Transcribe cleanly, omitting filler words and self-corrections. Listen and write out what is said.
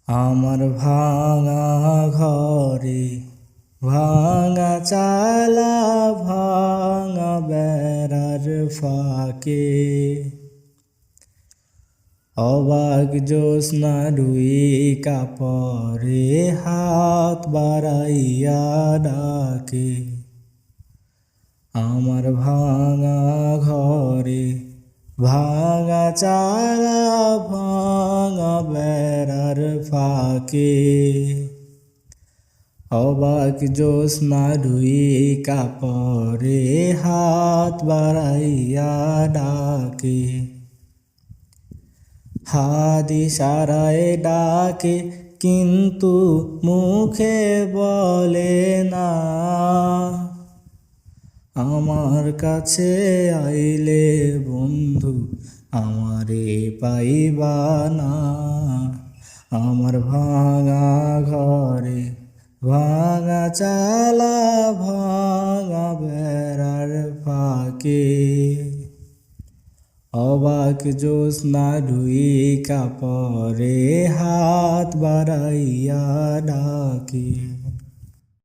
আমার ভাঙা ঘরে ভাঙা চালা ভাঙা বেড়ার ফাঁকে অবাক জ্যোৎস্না রুই কাপড়ে হাত বাড়াইয়া ডাকে। আমার ভাঙা ঘরে ভাঙা চালা ভাঙা বেড়ার ফাঁকে অবাক জ্যোৎস্না রুই কাপড়ে হাত বাড়াইয়া ডাকে। হাত ইশারায় ডাকে কিন্তু মুখে বলে না, আমার কাছে আইলে বন্ধু আমারে পাইবা না। আমার ভাঙা ঘরে ভাঙা চালা ভাঙা বেড়ার ফাঁকে অবাক জ্যোৎস্না রুই কাপড়ে হাত বাড়াইয়া ডাকে।